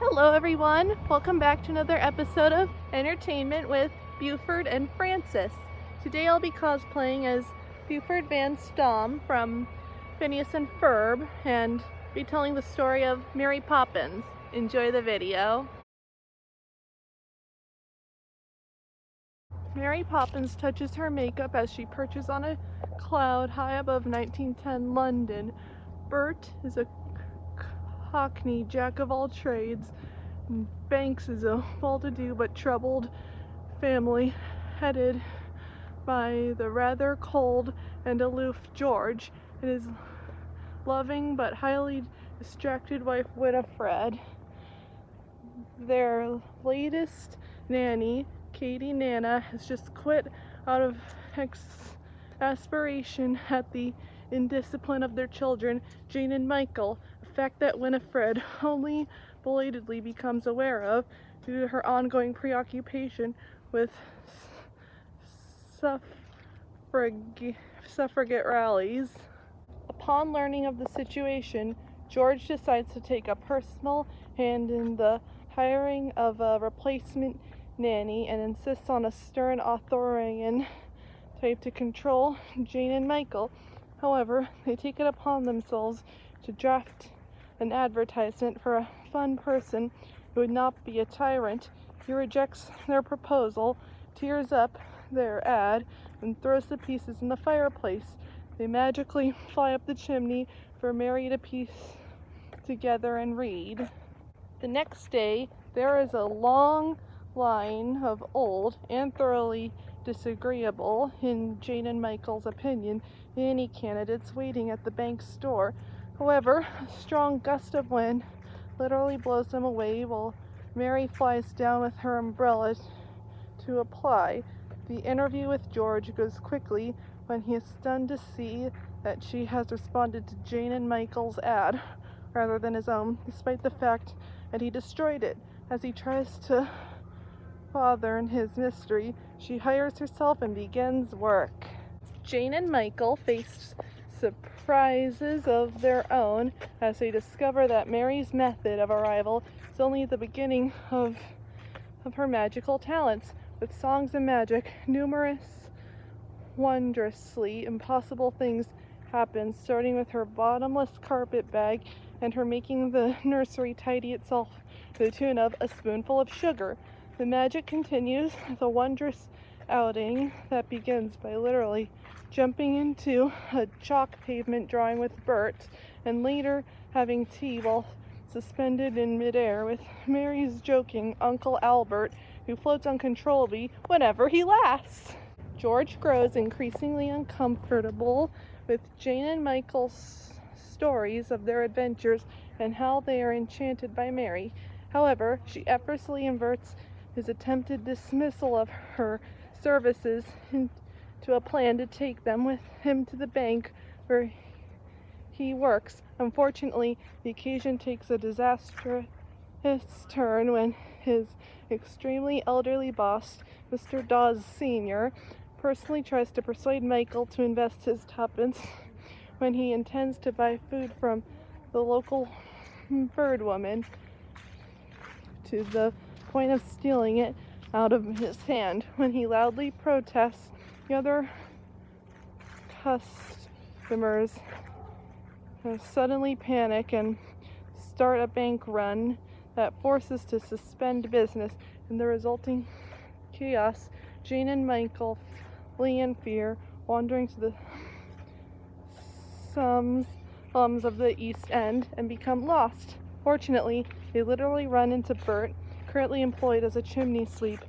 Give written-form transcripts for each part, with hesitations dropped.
Hello everyone, welcome back to another episode of Entertainment with Buford and Francis. Today I'll be cosplaying as Buford Van Stom from Phineas and Ferb and be telling the story of Mary Poppins. Enjoy the video. Mary Poppins touches her makeup as she perches on a cloud high above 1910 London. Bert is a Cockney jack of all trades. Banks is a well-to-do but troubled family headed by the rather cold and aloof George and his loving but highly distracted wife Winifred. Their latest nanny, Katie Nana, has just quit out of exasperation at the indiscipline of their children, Jane and Michael, a fact that Winifred only belatedly becomes aware of due to her ongoing preoccupation with suffragette rallies. Upon learning of the situation, George decides to take a personal hand in the hiring of a replacement nanny and insists on a stern authoritarian type to control Jane and Michael. However, they take it upon themselves to draft an advertisement for a fun person who would not be a tyrant. He rejects their proposal, tears up their ad, and throws the pieces in the fireplace. They magically fly up the chimney for Mary to piece together and read. The next day, there is a long line of old and thoroughly disagreeable, in Jane and Michael's opinion, nanny candidates waiting at the bank's door. However, a strong gust of wind literally blows them away while Mary flies down with her umbrella to apply. The interview with George goes quickly when he is stunned to see that she has responded to Jane and Michael's ad rather than his own, despite the fact that he destroyed it. As he tries to father in his mystery, she hires herself and begins work. Jane and Michael face surprises of their own as they discover that Mary's method of arrival is only the beginning of her magical talents. With songs and magic, numerous wondrously impossible things happen, starting with her bottomless carpet bag and her making the nursery tidy itself to the tune of a spoonful of sugar. The magic continues with a wondrous outing that begins by literally jumping into a chalk pavement drawing with Bert, and later having tea while suspended in midair with Mary's joking Uncle Albert, who floats uncontrollably whenever he laughs. George grows increasingly uncomfortable with Jane and Michael's stories of their adventures and how they are enchanted by Mary. However, she effortlessly inverts his attempted dismissal of her services into a plan to take them with him to the bank where he works. Unfortunately, the occasion takes a disastrous turn when his extremely elderly boss, Mr. Dawes Sr., personally tries to persuade Michael to invest his tuppence when he intends to buy food from the local bird woman, to the point of stealing it out of his hand. When he loudly protests, the other customers suddenly panic and start a bank run that forces to suspend business. In the resulting chaos, Jane and Michael flee in fear, wandering to the slums of the East End and become lost. Fortunately, they literally run into Bert, currently employed as a chimney sweep.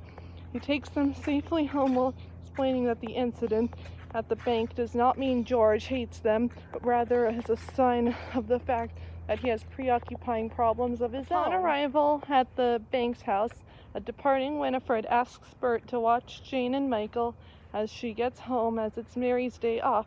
He takes them safely home while explaining that the incident at the bank does not mean George hates them, but rather as a sign of the fact that he has preoccupying problems of his own. On arrival at the bank's house, a departing Winifred asks Bert to watch Jane and Michael as she gets home, as it's Mary's day off,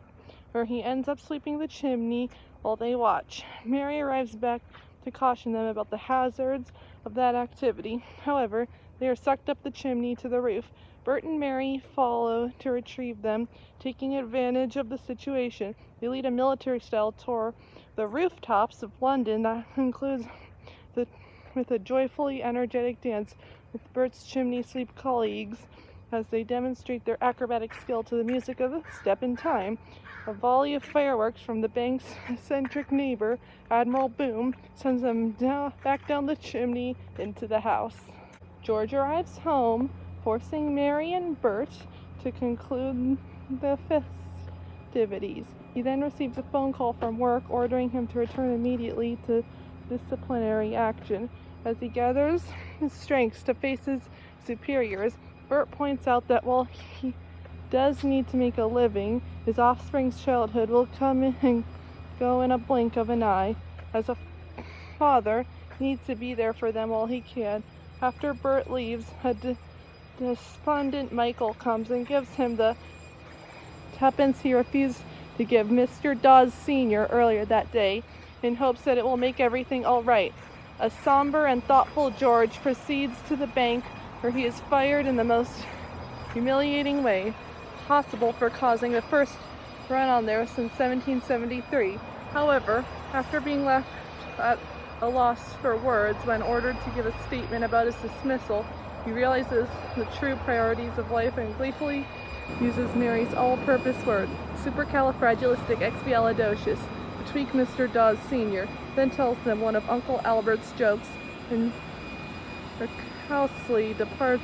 where he ends up sweeping the chimney while they watch. Mary arrives back to caution them about the hazards of that activity. However, they are sucked up the chimney to the roof. Bert and Mary follow to retrieve them, taking advantage of the situation. They lead a military-style tour the rooftops of London that includes the with a joyfully energetic dance with Bert's chimney sweep colleagues as they demonstrate their acrobatic skill to the music of Step in Time. A volley of fireworks from the bank's eccentric neighbor, Admiral Boom, sends them back down the chimney into the house. George arrives home, forcing Mary and Bert to conclude the festivities. He then receives a phone call from work ordering him to return immediately to disciplinary action. As he gathers his strength to face his superiors, Bert points out that while he does need to make a living, his offspring's childhood will come and go in a blink of an eye. As a father, he needs to be there for them while he can. After Bert leaves, a despondent Michael comes and gives him the tuppence he refused to give Mr. Dawes Sr. earlier that day, in hopes that it will make everything all right. A somber and thoughtful George proceeds to the bank, where he is fired in the most humiliating way possible for causing the first run on there since 1773. However, after being left at a loss for words when ordered to give a statement about his dismissal, he realizes the true priorities of life and gleefully uses Mary's all-purpose word, supercalifragilisticexpialidocious, to tweak Mr. Dawes Sr., then tells them one of Uncle Albert's jokes, and raucously departs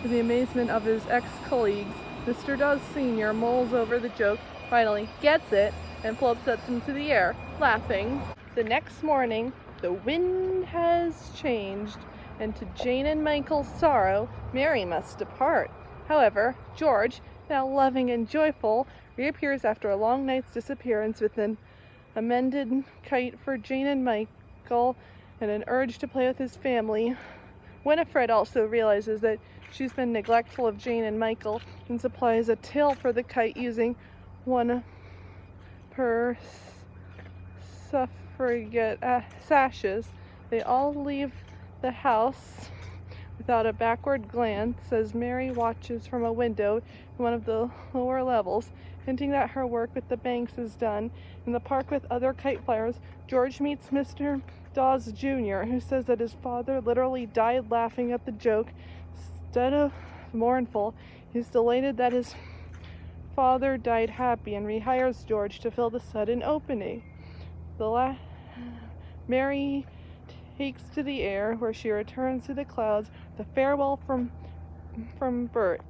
to the amazement of his ex-colleagues. Mr. Dawes Sr. mulls over the joke, finally gets it, and floats up into the air, laughing. The next morning, the wind has changed, and to Jane and Michael's sorrow, Mary must depart. However, George, now loving and joyful, reappears after a long night's disappearance with an amended kite for Jane and Michael and an urge to play with his family. Winifred also realizes that she's been neglectful of Jane and Michael and supplies a tail for the kite using one of her suffragette sashes. They all leave the house without a backward glance as Mary watches from a window in one of the lower levels, hinting that her work with the banks is done. In the park with other kite flyers, George meets Mr. Dawes Jr., who says that his father literally died laughing at the joke. Instead of mournful, he's delighted that his father died happy and rehires George to fill the sudden opening. Mary takes to the air, where she returns to the clouds with a farewell from Bert.